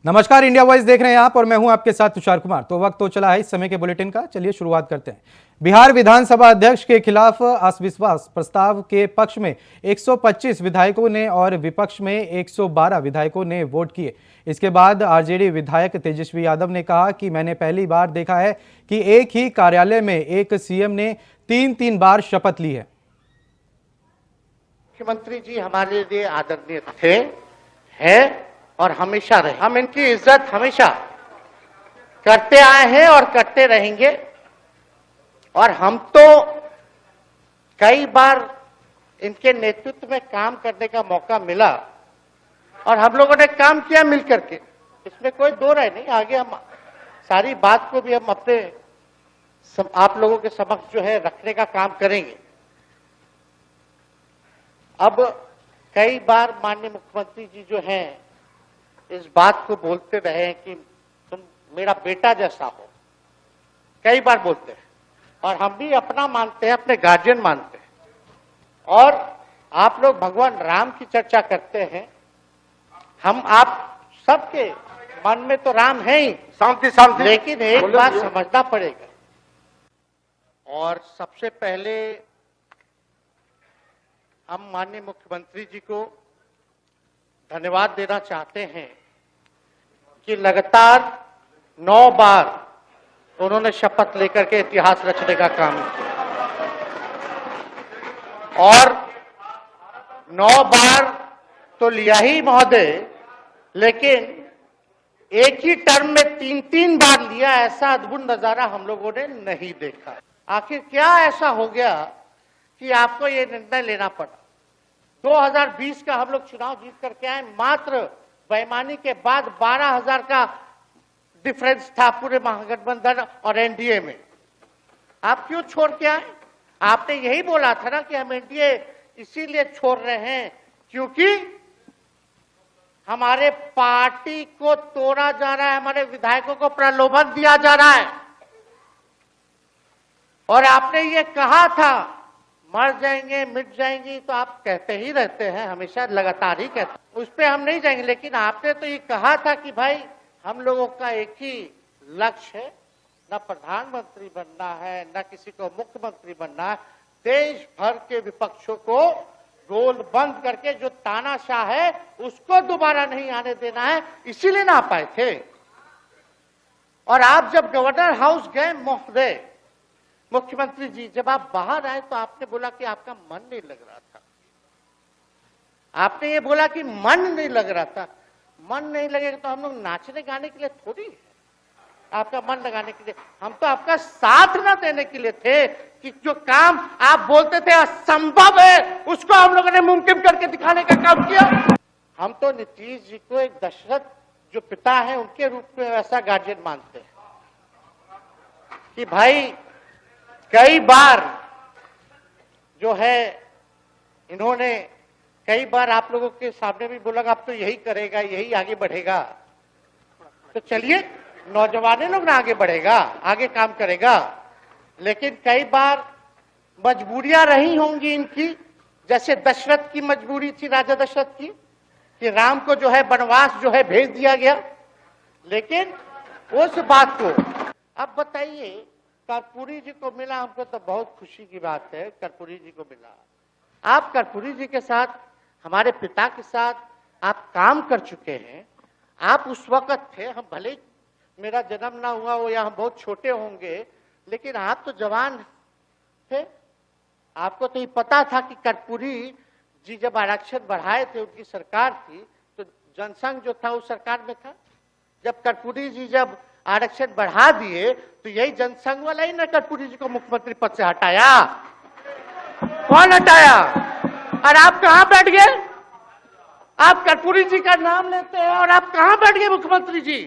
नमस्कार, India voice देख रहे हैं आप और मैं हूं आपके साथ तुषार कुमार। तो वक्त तो चला है इस समय के बुलेटिन का, चलिए शुरुआत करते हैं। बिहार विधानसभा अध्यक्ष के खिलाफ अविश्वास प्रस्ताव के पक्ष में 125 विधायकों ने और विपक्ष में 112 विधायकों ने वोट किए। इसके बाद आरजेडी विधायक तेजस्वी यादव ने कहा कि मैंने पहली बार देखा है कि एक ही कार्यालय में एक सीएम ने तीन बार शपथ ली है। मुख्यमंत्री जी हमारे लिए आदरणीय थे, है और हमेशा रहे। हम इनकी इज्जत हमेशा करते आए हैं और करते रहेंगे। और हम तो कई बार इनके नेतृत्व में काम करने का मौका मिला और हम लोगों ने काम किया मिलकर के, इसमें कोई दो राय नहीं। आगे हम सारी बात को भी हम अपने आप लोगों के समक्ष जो है रखने का काम करेंगे। अब कई बार माननीय मुख्यमंत्री जी जो हैं इस बात को बोलते रहे कि तुम मेरा बेटा जैसा हो, कई बार बोलते हैं और हम भी अपना मानते हैं, अपने गार्जियन मानते हैं। और आप लोग भगवान राम की चर्चा करते हैं, हम आप सबके मन में तो राम है ही, शांति शांति, लेकिन एक बात समझना पड़ेगा। और सबसे पहले हम माननीय मुख्यमंत्री जी को धन्यवाद देना चाहते हैं कि लगातार 9 बार उन्होंने शपथ लेकर के इतिहास रचने का काम किया और 9 बार तो लिया ही महोदय, लेकिन एक ही टर्म में 3 बार लिया, ऐसा अद्भुत नजारा हम लोगों ने नहीं देखा। आखिर क्या ऐसा हो गया कि आपको ये निर्णय लेना पड़ा? 2020 का हम लोग चुनाव जीत करके आए, मात्र बेईमानी के बाद 12,000 का डिफरेंस था पूरे महागठबंधन और एनडीए में। आप क्यों छोड़ के आए? आपने यही बोला था ना कि हम एनडीए इसीलिए छोड़ रहे हैं क्योंकि हमारे पार्टी को तोड़ा जा रहा है, हमारे विधायकों को प्रलोभन दिया जा रहा है। और आपने ये कहा था मर जाएंगे मिट जाएंगी, तो आप कहते ही रहते हैं, हमेशा लगातार ही कहते हैं, उस पर हम नहीं जाएंगे। लेकिन आपने तो ये कहा था कि भाई हम लोगों का एक ही लक्ष्य है, न प्रधानमंत्री बनना है न किसी को मुख्यमंत्री बनना है, देश भर के विपक्षों को रोल बंद करके जो तानाशाह है उसको दोबारा नहीं आने देना है, इसीलिए ना आ पाए थे। और आप जब गवर्नर हाउस गए महोदय, मुख्यमंत्री जी जब आप बाहर आए तो आपने बोला कि आपका मन नहीं लग रहा था। आपने ये बोला कि मन नहीं लग रहा था। मन नहीं लगेगा तो हम लोग नाचने गाने के लिए थोड़ी है, आपका मन लगाने के लिए। हम तो आपका साथ ना देने के लिए थे कि जो काम आप बोलते थे असंभव है उसको हम लोगों ने मुमकिन करके दिखाने का काम किया। हम तो नीतीश जी को एक दशरथ जो पिता है उनके रूप में ऐसा गार्जियन मानते हैं कि भाई कई बार जो है इन्होंने कई बार आप लोगों के सामने भी बोला अब तो यही करेगा, यही आगे बढ़ेगा। तो चलिए नौजवान लोग ना आगे बढ़ेगा, आगे काम करेगा। लेकिन कई बार मजबूरियां रही होंगी इनकी, जैसे दशरथ की मजबूरी थी, राजा दशरथ की, कि राम को जो है वनवास जो है भेज दिया गया। लेकिन उस बात को अब बताइए, कर्पूरी जी को मिला, हमको तो बहुत खुशी की बात है, कर्पूरी जी को मिला। आप कर्पूरी जी के साथ, हमारे पिता के साथ आप काम कर चुके हैं। आप उस वक्त थे, हम भले मेरा जन्म ना हुआ हो या हम बहुत छोटे होंगे, लेकिन आप तो जवान थे। आपको तो ये पता था कि कर्पूरी जी जब आरक्षण बढ़ाए थे, उनकी सरकार थी, तो जनसंघ जो था उस सरकार में था। जब कर्पूरी जी जब आरक्षण बढ़ा दिए तो यही जनसंघ वाला ही ना कर्पूरी जी को मुख्यमंत्री पद से हटाया। कौन हटाया? और आप कहां बैठ गए? आप कर्पूरी जी का नाम लेते हैं और आप कहां बैठ गए मुख्यमंत्री जी?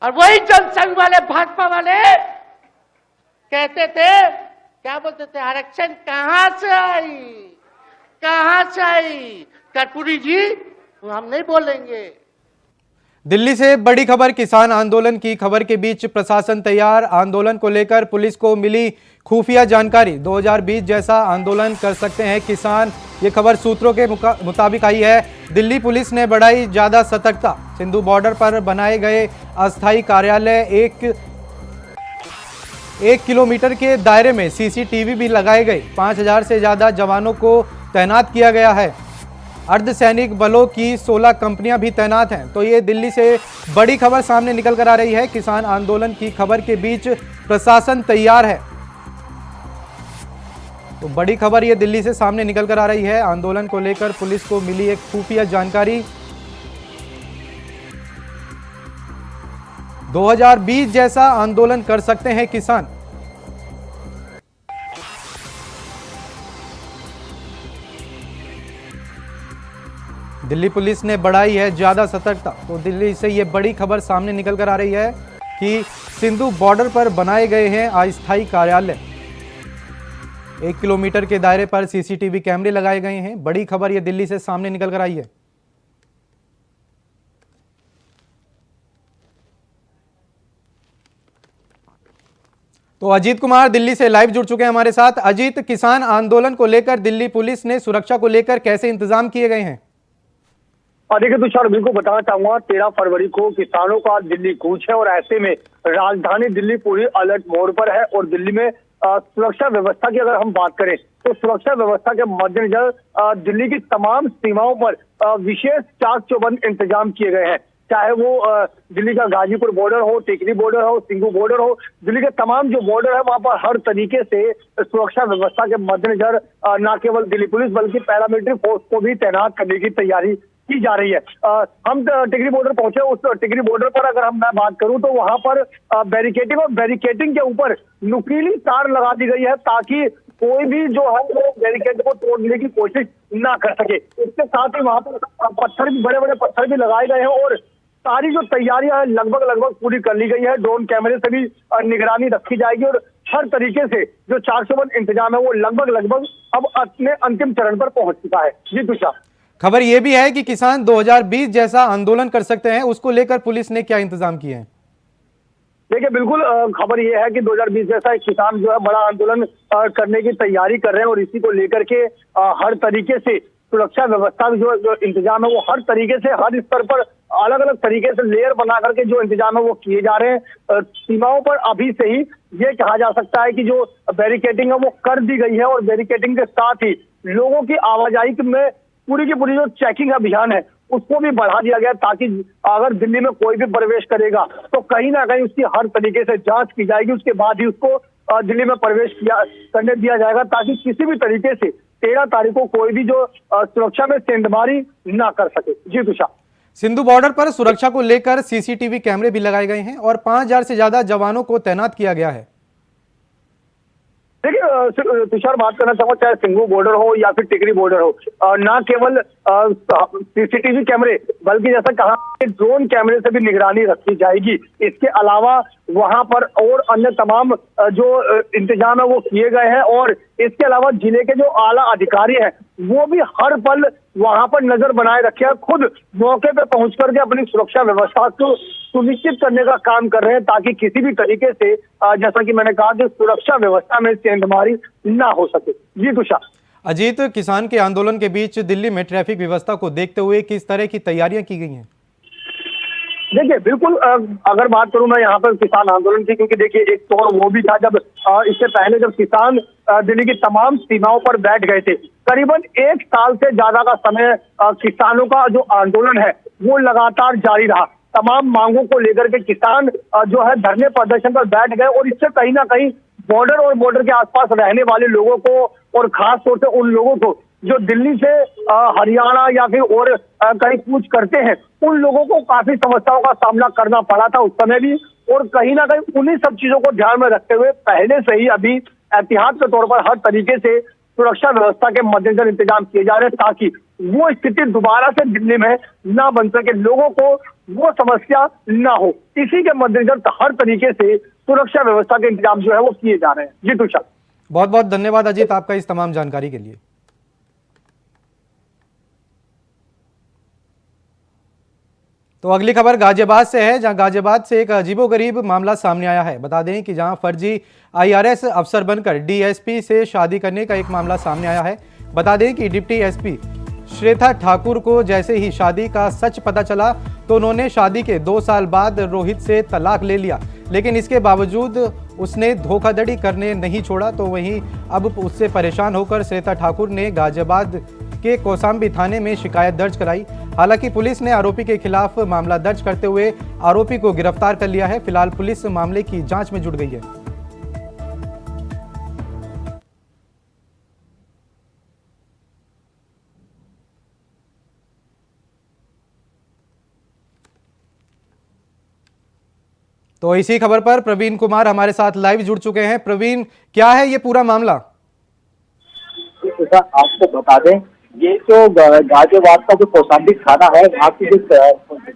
और वही जनसंघ वाले, भाजपा वाले कहते थे, क्या बोलते थे, आरक्षण कहां से आई, कहां से आई? कर्पूरी जी हम नहीं बोलेंगे। दिल्ली से बड़ी खबर, किसान आंदोलन की खबर के बीच प्रशासन तैयार। आंदोलन को लेकर पुलिस को मिली खुफिया जानकारी। 2020 जैसा आंदोलन कर सकते हैं किसान, ये खबर सूत्रों के मुताबिक आई है। दिल्ली पुलिस ने बढ़ाई ज्यादा सतर्कता। सिंधु बॉर्डर पर बनाए गए अस्थायी कार्यालय, एक किलोमीटर के दायरे में सीसीटीवी भी लगाए गए। 5000 से ज्यादा जवानों को तैनात किया गया है। अर्धसैनिक बलों की 16 कंपनियां भी तैनात हैं। तो ये दिल्ली से बड़ी खबर सामने निकल कर आ रही है। किसान आंदोलन की खबर के बीच प्रशासन तैयार है। तो बड़ी खबर ये दिल्ली से सामने निकल कर आ रही है। आंदोलन को लेकर पुलिस को मिली एक खुफिया जानकारी। 2020 जैसा आंदोलन कर सकते हैं किसान। दिल्ली पुलिस ने बढ़ाई है ज्यादा सतर्कता। तो दिल्ली से ये बड़ी खबर सामने निकल कर आ रही है कि सिंधु बॉर्डर पर बनाए गए हैं अस्थायी कार्यालय। 1 किलोमीटर के दायरे पर सीसीटीवी कैमरे लगाए गए हैं। बड़ी खबर ये दिल्ली से सामने निकल कर आई है। तो अजीत कुमार दिल्ली से लाइव जुड़ चुके हैं हमारे साथ। अजीत, किसान आंदोलन को लेकर दिल्ली पुलिस ने सुरक्षा को लेकर कैसे इंतजाम किए गए हैं? और देखिए तुषार, बिल्कुल बताना चाहूंगा, 13 फरवरी को किसानों का दिल्ली कूच है और ऐसे में राजधानी दिल्ली पूरी अलर्ट मोड पर है। और दिल्ली में सुरक्षा व्यवस्था की अगर हम बात करें तो सुरक्षा व्यवस्था के मद्देनजर दिल्ली की तमाम सीमाओं पर विशेष चाक चौबंद इंतजाम किए गए हैं। चाहे वो दिल्ली का गाजीपुर बॉर्डर हो, टिकरी बॉर्डर हो, सिंघू बॉर्डर हो, दिल्ली के तमाम जो बॉर्डर है वहां पर हर तरीके से सुरक्षा व्यवस्था के मद्देनजर न केवल दिल्ली पुलिस बल्कि पैरामिलिट्री फोर्स को भी तैनात करने की तैयारी की जा रही है। हम टिकरी बॉर्डर पहुंचे। उस टिकरी बॉर्डर पर अगर मैं बात करूं तो वहां पर बैरिकेडिंग और बैरिकेडिंग के ऊपर नुकीली तार लगा दी गई है ताकि कोई भी जो है वो बैरिकेड को तोड़ने की कोशिश ना कर सके। इसके साथ ही वहां पर पत्थर भी, बड़े बड़े पत्थर भी लगाए गए हैं और सारी जो तैयारियां लगभग पूरी कर ली गई है। ड्रोन कैमरे से भी निगरानी रखी जाएगी और हर तरीके से जो 401 इंतजाम है वो लगभग अब अपने अंतिम चरण पर पहुंच चुका है। जी तुषार, खबर यह भी है कि किसान 2020 जैसा आंदोलन कर सकते हैं, उसको लेकर पुलिस ने क्या इंतजाम किए हैं? देखिए, बिल्कुल खबर यह है कि 2020 जैसा एक किसान जो है बड़ा आंदोलन करने की तैयारी कर रहे हैं और इसी को लेकर के हर तरीके से सुरक्षा व्यवस्था जो इंतजाम है वो हर तरीके से हर स्तर पर अलग अलग तरीके से लेयर बना करके जो इंतजाम है वो किए जा रहे हैं। सीमाओं पर अभी से ही ये कहा जा सकता है कि जो बैरिकेडिंग है वो कर दी गई है और बैरिकेडिंग के साथ ही लोगों की आवाजाही में पूरी की पूरी जो चेकिंग अभियान है उसको भी बढ़ा दिया गया ताकि अगर दिल्ली में कोई भी प्रवेश करेगा तो कहीं ना कहीं उसकी हर तरीके से जांच की जाएगी। उसके बाद ही उसको दिल्ली में प्रवेश करने दिया जाएगा ताकि किसी भी तरीके से 13 तारीख को कोई भी जो सुरक्षा में सेंधमारी ना कर सके। जी तुषार, सिंधु बॉर्डर पर सुरक्षा को लेकर सीसीटीवी कैमरे भी लगाए गए हैं और 5000 से ज्यादा जवानों को तैनात किया गया है। देखिए तुषार, बात करना चाहूंगा, चाहे सिंघू बॉर्डर हो या फिर टिकरी बॉर्डर हो, ना केवल सीसीटीवी कैमरे बल्कि जैसा कहा कि ड्रोन कैमरे से भी निगरानी रखी जाएगी। इसके अलावा वहां पर और अन्य तमाम जो इंतजाम है वो किए गए हैं और इसके अलावा जिले के जो आला अधिकारी हैं वो भी हर पल वहां पर नजर बनाए रखे हैं, खुद मौके पे पहुंच करके अपनी सुरक्षा व्यवस्था को सुनिश्चित करने का काम कर रहे हैं ताकि किसी भी तरीके से जैसा कि मैंने कहा कि सुरक्षा व्यवस्था में सेंधमारी ना हो सके। जी तुषार। अजीत, किसान के आंदोलन के बीच दिल्ली में ट्रैफिक व्यवस्था को देखते हुए किस तरह की तैयारियां की गई हैं? देखिए, बिल्कुल अगर बात करूं मैं यहाँ पर किसान आंदोलन की, क्योंकि देखिए एक तौर वो भी था जब इससे पहले जब किसान दिल्ली की तमाम सीमाओं पर बैठ गए थे। करीबन 1 साल से ज्यादा का समय किसानों का जो आंदोलन है वो लगातार जारी रहा। तमाम मांगों को लेकर के किसान जो है धरने प्रदर्शन पर बैठ गए और इससे कहीं ना कहीं बॉर्डर और बॉर्डर के आसपास रहने वाले लोगों को और खास तौर से उन लोगों को जो दिल्ली से हरियाणा या फिर और कहीं कूच करते हैं उन लोगों को काफी समस्याओं का सामना करना पड़ा था उस समय भी। और कहीं ना कहीं उन्हीं सब चीजों को ध्यान में रखते हुए पहले से ही अभी एहतियात के तौर पर हर तरीके से सुरक्षा व्यवस्था के मद्देनजर इंतजाम किए जा रहे हैं ताकि वो स्थिति दोबारा से दिल्ली में ना बन सके, लोगों को वो समस्या ना हो। इसी के मद्देनजर हर तरीके से सुरक्षा व्यवस्था के इंतजाम जो है वो किए जा रहे हैं। जी तुषार, बहुत बहुत धन्यवाद अजीत आपका इस तमाम जानकारी के लिए। तो अगली खबर गाजियाबाद से है, जहां गाजियाबाद से एक अजीबोगरीब मामला सामने आया है। बता दें कि जहां फर्जी आईआरएस अफसर बनकर डीएसपी से शादी करने का एक मामला सामने आया है। बता दें कि डिप्टी एसपी श्वेता ठाकुर को जैसे ही शादी का सच पता चला तो उन्होंने शादी के 2 साल बाद रोहित से तलाक ले लिया, लेकिन इसके बावजूद उसने धोखाधड़ी करने नहीं छोड़ा। तो वहीं अब उससे परेशान होकर श्वेता ठाकुर ने गाजियाबाद के कौसाम्बी थाने में शिकायत दर्ज कराई। हालांकि पुलिस ने आरोपी के खिलाफ मामला दर्ज करते हुए आरोपी को गिरफ्तार कर लिया है। फिलहाल पुलिस मामले की जांच में जुट गई है। तो इसी खबर पर प्रवीण कुमार हमारे साथ लाइव जुड़ चुके हैं। प्रवीण, क्या है ये पूरा मामला? आपको बता दें, ये जो गाजियाबाद का जो कौसाम्बी थाना है, वहाँ की जो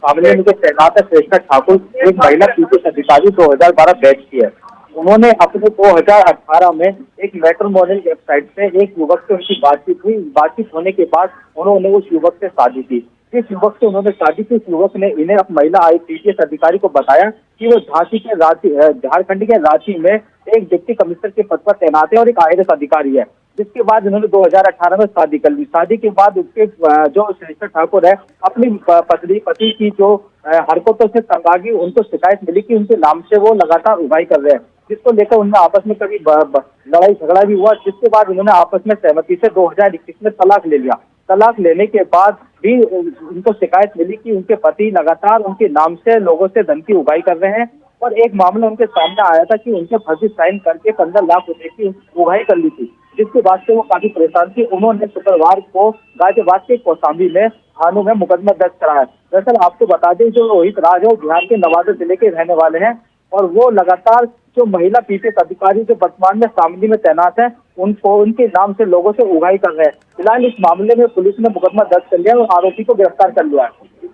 मामले में जो तैनात है श्वेता ठाकुर, एक महिला पीपीएस अधिकारी 2012 बैच की है। उन्होंने अपने 2018 में एक मैट्रिमोनियल वेबसाइट से एक युवक से उनकी बातचीत हुई। बातचीत होने के बाद उन्होंने उस युवक से शादी की। जिस युवक से उन्होंने शादी की, उस युवक ने इन्हें महिला पीपीएस अधिकारी को बताया कि वो झारखंड के रांची में एक डिप्टी कमिश्नर के पद पर तैनात है और एक आईएएस अधिकारी है। जिसके बाद उन्होंने 2018 में शादी कर ली। शादी के बाद उसके जो श्वेता ठाकुर है, अपनी पति की जो हरकतों से तंग आ गई, उनको शिकायत मिली कि उनके नाम से वो लगातार उगाही कर रहे हैं, जिसको लेकर उनमें आपस में कभी लड़ाई झगड़ा भी हुआ। जिसके बाद उन्होंने आपस में सहमति से 2021 में तलाक ले लिया। तलाक लेने के बाद भी उनको शिकायत मिली कि उनके पति लगातार उनके नाम से लोगों से धन की उगाही कर रहे हैं और एक मामला उनके सामने आया था कि उनके फर्जी साइन करके 15 लाख रुपए की उगाही कर ली थी, जिसके बाद से वो काफी परेशान थी। उन्होंने शुक्रवार को गाजियाबाद के कौसाम्बी में थानों में मुकदमा दर्ज कराया। दरअसल आपको बता दें, जो रोहित राज है वो बिहार के नवादा जिले के रहने वाले हैं और वो लगातार जो महिला पीपीएस अधिकारी जो वर्तमान में शामली में तैनात है, उनको उनके नाम से लोगों से उगाही कर रहे हैं। फिलहाल इस मामले में पुलिस ने मुकदमा दर्ज कर लिया और आरोपी को गिरफ्तार कर लिया है।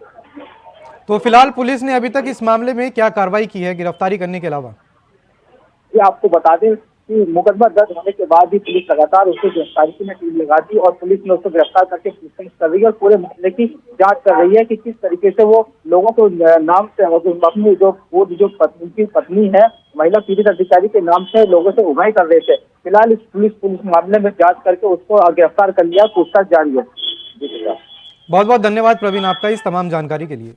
तो फिलहाल पुलिस ने अभी तक इस मामले में क्या कार्रवाई की है गिरफ्तारी करने के अलावा? ये आपको बता दें कि मुकदमा दर्ज होने के बाद भी पुलिस लगातार उसको गिरफ्तारी की टीम लगा दी और पुलिस ने उसको गिरफ्तार करके पूछताछ कर रही है और पूरे मामले की जांच कर रही है कि किस तरीके से वो लोगों को नाम से अपनी जो पत्नी है महिला पीड़ित अधिकारी के नाम से लोगों से उगाही कर रहे थे। फिलहाल इस पुलिस मामले में जांच करके उसको गिरफ्तार कर लिया, पूछताछ जारी है। बहुत बहुत धन्यवाद प्रवीण आपका इस तमाम जानकारी के लिए।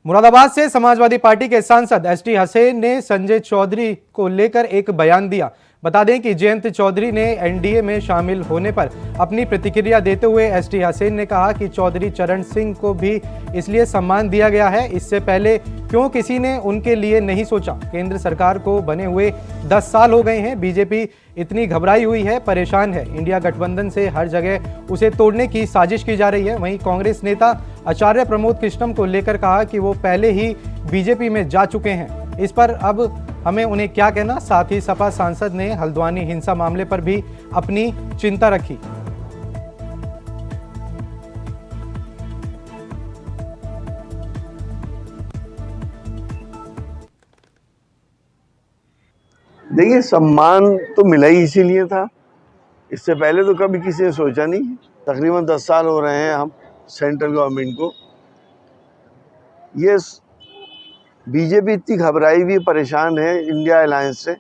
मुरादाबाद से समाजवादी पार्टी के सांसद एसटी हसैन ने संजय चौधरी को लेकर एक बयान दिया। बता दें कि जयंत चौधरी ने एनडीए में शामिल होने पर अपनी प्रतिक्रिया देते हुए एसटी हसैन ने कहा कि चौधरी चरण सिंह को भी इसलिए सम्मान दिया गया है, इससे पहले क्यों किसी ने उनके लिए नहीं सोचा। केंद्र सरकार को बने हुए 10 साल हो गए हैं, बीजेपी इतनी घबराई हुई है, परेशान है। इंडिया गठबंधन से हर जगह उसे तोड़ने की साजिश की जा रही है। वहीं कांग्रेस नेता आचार्य प्रमोद कृष्णम को लेकर कहा कि वो पहले ही बीजेपी में जा चुके हैं, इस पर अब हमें उन्हें क्या कहना। साथ ही सपा सांसद ने हल्द्वानी हिंसा मामले पर भी अपनी चिंता रखी। देखिए, सम्मान तो मिला ही इसीलिए था, इससे पहले तो कभी किसी ने सोचा नहीं। तकरीबन 10 साल हो रहे हैं हम सेंट्रल गवर्नमेंट को। ये बीजेपी इतनी घबराई हुई परेशान है इंडिया अलायंस से,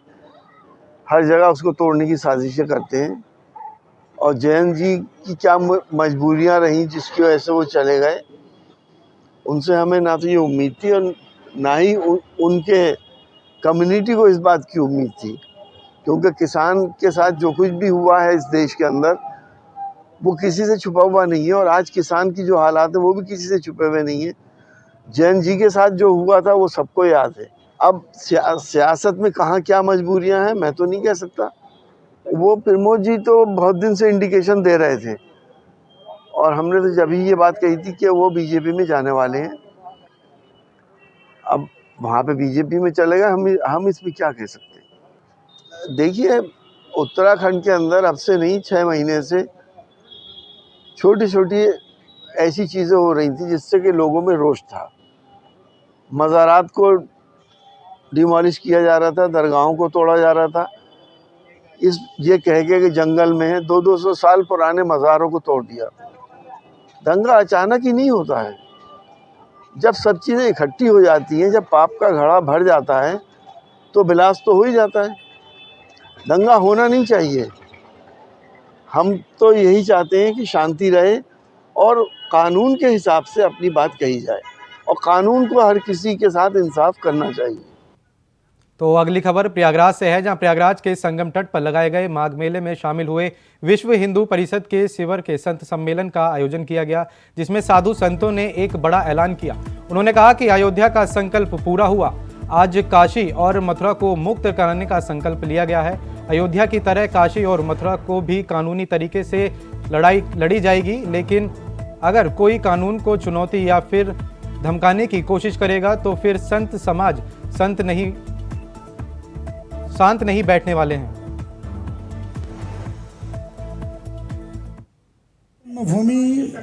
हर जगह उसको तोड़ने की साजिशें करते हैं। और जयंत जी की क्या मजबूरियां रहीं जिसकी वजह से वो चले गए, उनसे हमें ना तो ये उम्मीद थी और ना ही उनके कम्युनिटी को इस बात की उम्मीद थी, क्योंकि किसान के साथ जो कुछ भी हुआ है इस देश के अंदर वो किसी से छुपा हुआ नहीं है और आज किसान की जो हालात है वो भी किसी से छुपे हुए नहीं है। जैन जी के साथ जो हुआ था वो सबको याद है। अब सियासत में कहाँ क्या मजबूरियां हैं मैं तो नहीं कह सकता। वो प्रमोद जी तो बहुत दिन से इंडिकेशन दे रहे थे और हमने तो जब ही ये बात कही थी कि वो बीजेपी में जाने वाले हैं। अब वहाँ पे बीजेपी में चलेगा, हम इसमें क्या कह सकते हैं। देखिए, उत्तराखंड के अंदर अब से नहीं 6 महीने से छोटी छोटी ऐसी चीज़ें हो रही थी जिससे कि लोगों में रोष था। मज़ारात को डिमोलिश किया जा रहा था, दरगाहों को तोड़ा जा रहा था ये कह के कि जंगल में है, 200-200 साल पुराने मज़ारों को तोड़ दिया। दंगा अचानक ही नहीं होता है। जब सब चीज़ें इकट्ठी हो जाती हैं, जब पाप का घड़ा भर जाता है तो विलास तो हो ही जाता है। दंगा होना नहीं चाहिए। हम तो यही चाहते हैं कि शांति रहे और कानून के हिसाब से अपनी बात कही जाए और कानून को हर किसी के साथ इंसाफ करना चाहिए। तो अगली खबर प्रयागराज से है, जहां प्रयागराज के संगम तट पर लगाए गए माघ मेले में शामिल हुए विश्व हिंदू परिषद के शिविर के संत सम्मेलन का आयोजन किया गया, जिसमें साधु संतों ने एक बड़ा ऐलान किया। उन्होंने कहा कि अयोध्या का संकल्प पूरा हुआ। आज काशी और मथुरा को मुक्त कराने का संकल्प लिया गया है। अयोध्या की तरह काशी और मथुरा को भी कानूनी तरीके से लड़ाई लड़ी जाएगी, लेकिन अगर कोई कानून को चुनौती या फिर धमकाने की कोशिश करेगा तो फिर संत समाज शांत नहीं बैठने वाले हैं। भूमि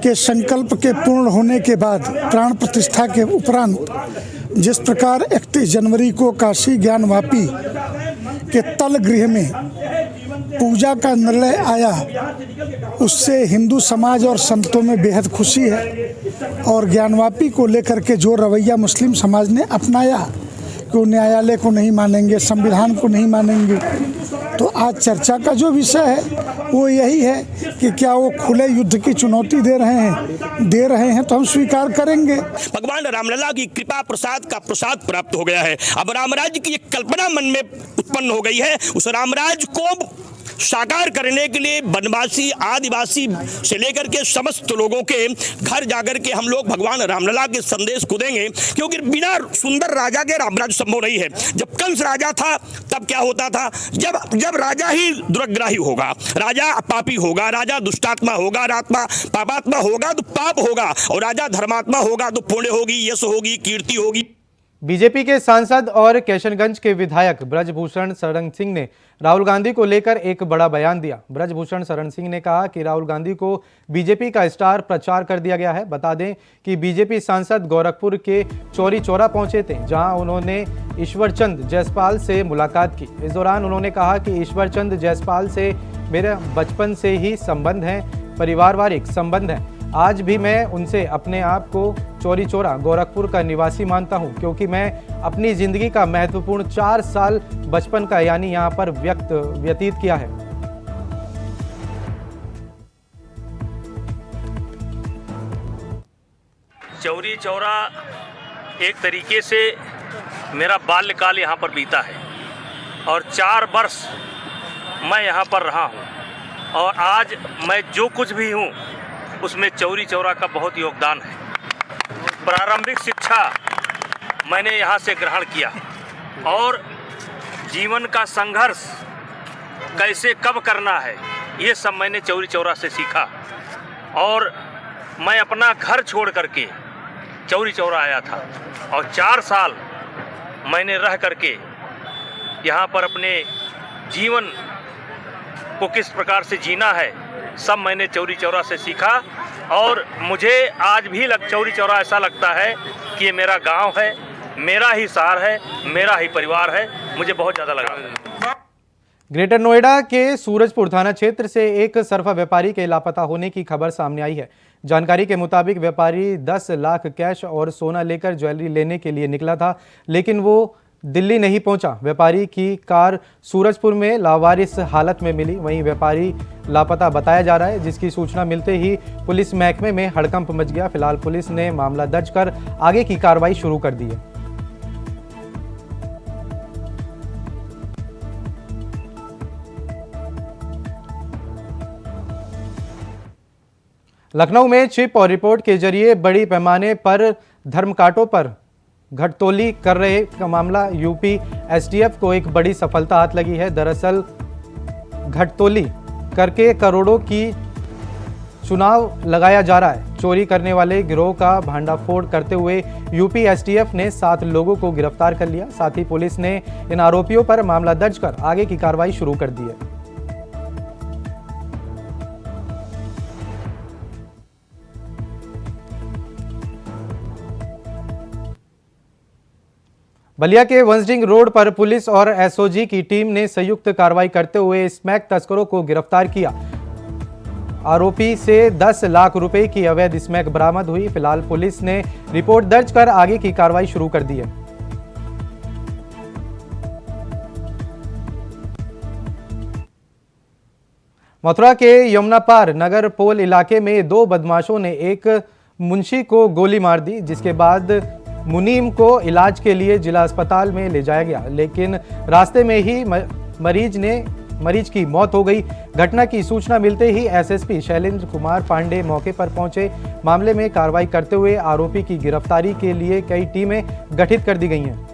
के संकल्प के पूर्ण होने के बाद प्राण प्रतिष्ठा के उपरांत जिस प्रकार 31 जनवरी को काशी ज्ञानवापी के तल गृह में पूजा का निर्णय आया, उससे हिंदू समाज और संतों में बेहद खुशी है। और ज्ञानवापी को लेकर के जो रवैया मुस्लिम समाज ने अपनाया कि वो न्यायालय को नहीं मानेंगे, संविधान को नहीं मानेंगे, तो आज चर्चा का जो विषय है वो यही है कि क्या वो खुले युद्ध की चुनौती दे रहे हैं तो हम स्वीकार करेंगे। भगवान रामलला की कृपा प्रसाद का प्रसाद प्राप्त हो गया है। अब रामराज्य की एक कल्पना मन में उत्पन्न हो गई है। उस रामराज्य को साकार करने के लिए वनवासी आदिवासी से लेकर के समस्त लोगों के घर जाकर के हम लोग भगवान रामलला के संदेश को देंगे, क्योंकि बिना सुंदर राजा के रामराज्य संभव नहीं है। जब कंस राजा था तब क्या होता था, जब राजा ही दुर्ग्राही होगा, राजा पापी होगा, राजा दुष्टात्मा होगा, रात्मा पापात्मा होगा तो पाप होगा, और राजा धर्मात्मा होगा तो पुण्य होगी, यश होगी, कीर्ति होगी। बीजेपी के सांसद और किशनगंज के विधायक ब्रजभूषण शरण सिंह ने राहुल गांधी को लेकर एक बड़ा बयान दिया। ब्रजभूषण शरण सिंह ने कहा कि राहुल गांधी को बीजेपी का स्टार प्रचार कर दिया गया है। बता दें कि बीजेपी सांसद गोरखपुर के चौरी चौरा पहुंचे थे, जहां उन्होंने ईश्वरचंद जायसवाल से मुलाकात की। इस दौरान उन्होंने कहा कि ईश्वरचंद जायसवाल से मेरा बचपन से ही संबंध है, पारिवारिक संबंध है। आज भी मैं उनसे अपने आप को चौरी चौरा गोरखपुर का निवासी मानता हूं, क्योंकि मैं अपनी जिंदगी का महत्वपूर्ण 4 साल बचपन का यानी यहां पर व्यतीत किया है। चौरी चौरा एक तरीके से मेरा बाल्यकाल यहाँ पर बीता है और 4 वर्ष मैं यहाँ पर रहा हूँ, और आज मैं जो कुछ भी हूँ उसमें चौरी चौरा का बहुत योगदान है। प्रारंभिक शिक्षा मैंने यहाँ से ग्रहण किया और जीवन का संघर्ष कैसे कब करना है ये सब मैंने चौरी चौरा से सीखा। और मैं अपना घर छोड़ करके चौरी चौरा आया था और 4 साल मैंने रह करके यहाँ पर अपने जीवन को किस प्रकार से जीना है सब मैंने चौरी चौरा से सीखा। और मुझे आज भी चौरी चौरा ऐसा लगता है कि ये मेरा गांव है, मेरा ही शहर है, मेरा ही परिवार है। मुझे बहुत ज़्यादा लगा। ग्रेटर नोएडा के सूरजपुर थाना क्षेत्र से एक सरफा व्यापारी के लापता होने की खबर सामने आई है। जानकारी के मुताबिक व्यापारी 10 लाख कैश और सोना लेकर ज्वेलरी लेने के लिए निकला था, लेकिन वो दिल्ली नहीं पहुंचा। व्यापारी की कार सूरजपुर में लावारिस हालत में मिली। वहीं व्यापारी लापता बताया जा रहा है, जिसकी सूचना मिलते ही पुलिस महकमे में हड़कंप मच गया। फिलहाल पुलिस ने मामला दर्ज कर आगे की कार्रवाई शुरू कर दी है। लखनऊ में चिप और रिपोर्ट के जरिए बड़ी पैमाने पर धर्मकांटों पर घटतोली कर रहे का मामला यूपी एसटीएफ को एक बड़ी सफलता हाथ लगी है। दरअसल घटतोली करके करोड़ों की चुनाव लगाया जा रहा है। चोरी करने वाले गिरोह का भांडाफोड़ करते हुए यूपी एसटीएफ ने 7 लोगों को गिरफ्तार कर लिया। साथ ही पुलिस ने इन आरोपियों पर मामला दर्ज कर आगे की कार्रवाई शुरू कर दी है। बलिया के वंसडिंग रोड पर पुलिस और एसओजी की टीम ने संयुक्त कार्रवाई करते हुए स्मैक तस्करों को गिरफ्तार किया। आरोपी से 10 लाख रुपए की अवैध स्मैक बरामद हुई। फिलहाल पुलिस ने रिपोर्ट दर्ज कर आगे की कार्रवाई शुरू कर दी है। मथुरा के यमुना पार नगर पोल इलाके में 2 बदमाशों ने एक मुंशी को गोली मार दी, जिसके बाद मुनीम को इलाज के लिए जिला अस्पताल में ले जाया गया, लेकिन रास्ते में ही मरीज की मौत हो गई। घटना की सूचना मिलते ही एसएसपी शैलेंद्र कुमार पांडे मौके पर पहुंचे। मामले में कार्रवाई करते हुए आरोपी की गिरफ्तारी के लिए कई टीमें गठित कर दी गई हैं।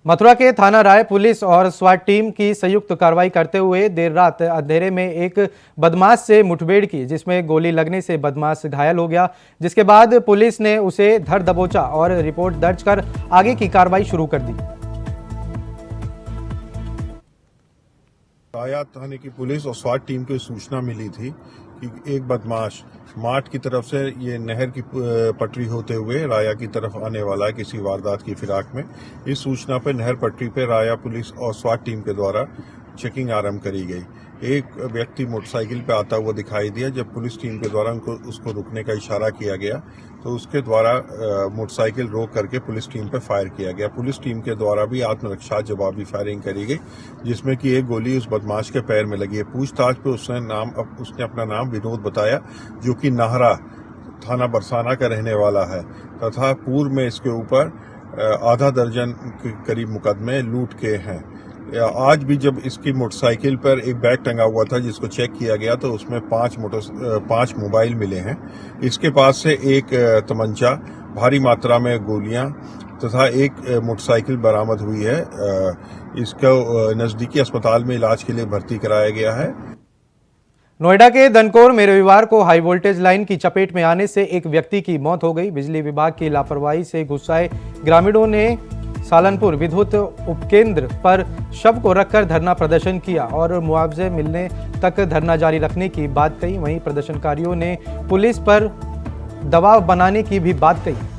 मथुरा के थाना राय पुलिस और स्वाट टीम की संयुक्त कार्रवाई करते हुए देर रात अंधेरे में एक बदमाश से मुठभेड़ की, जिसमें गोली लगने से बदमाश घायल हो गया, जिसके बाद पुलिस ने उसे धर दबोचा और रिपोर्ट दर्ज कर आगे की कार्रवाई शुरू कर दी। राया थाने की पुलिस और स्वाट टीम को सूचना मिली थी कि एक बदमाश माठ की तरफ से ये नहर की पटरी होते हुए राया की तरफ आने वाला है किसी वारदात की फिराक में। इस सूचना पर नहर पटरी पर राया पुलिस और स्वाट टीम के द्वारा चेकिंग आरंभ करी गई। एक व्यक्ति मोटरसाइकिल पे आता हुआ दिखाई दिया। जब पुलिस टीम के द्वारा उसको रुकने का इशारा किया गया तो उसके द्वारा मोटरसाइकिल रोक करके पुलिस टीम पे फायर किया गया। पुलिस टीम के द्वारा भी आत्मरक्षा जवाबी फायरिंग करी गई, जिसमें कि एक गोली उस बदमाश के पैर में लगी है। पूछताछ पे उसने अपना नाम विनोद बताया, जो कि नाहरा थाना बरसाना का रहने वाला है तथा पूर्व में इसके ऊपर आधा दर्जन के करीब मुकदमे लूट के हैं। आज भी जब इसकी मोटरसाइकिल पर एक बैग टंगा हुआ था जिसको चेक किया गया तो उसमें 5 मोबाइल मिले हैं। इसके पास से एक तमंचा, भारी मात्रा में गोलियां तथा एक मोटरसाइकिल बरामद हुई है। इसको नजदीकी अस्पताल में इलाज के लिए भर्ती कराया गया है। नोएडा के धनकोर में रविवार को हाई वोल्टेज लाइन की चपेट में आने से एक व्यक्ति की मौत हो गई। बिजली विभाग की लापरवाही से गुस्साए ग्रामीणों ने सालनपुर विद्युत उपकेंद्र पर शव को रखकर धरना प्रदर्शन किया और मुआवजे मिलने तक धरना जारी रखने की बात कही। वहीं प्रदर्शनकारियों ने पुलिस पर दबाव बनाने की भी बात कही।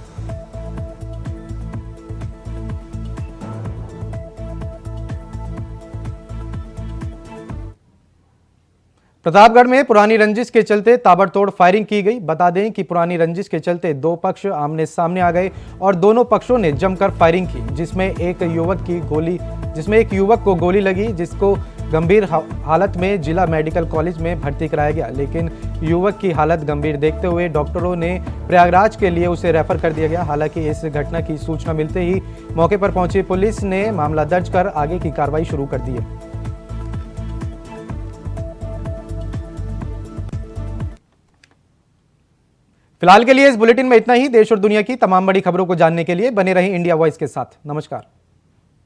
प्रतापगढ़ में पुरानी रंजिश के चलते ताबड़तोड़ फायरिंग की गई। बता दें कि पुरानी रंजिश के चलते 2 पक्ष आमने सामने आ गए और दोनों पक्षों ने जमकर फायरिंग की, जिसमें एक युवक को गोली लगी, जिसको गंभीर हालत में जिला मेडिकल कॉलेज में भर्ती कराया गया, लेकिन युवक की हालत गंभीर देखते हुए डॉक्टरों ने प्रयागराज के लिए उसे रेफर कर दिया गया। हालांकि इस घटना की सूचना मिलते ही मौके पर पहुंची पुलिस ने मामला दर्ज कर आगे की कार्रवाई शुरू कर दी है। फिलहाल के लिए इस बुलेटिन में इतना ही। देश और दुनिया की तमाम बड़ी खबरों को जानने के लिए बने रहें इंडिया वॉइस के साथ। नमस्कार।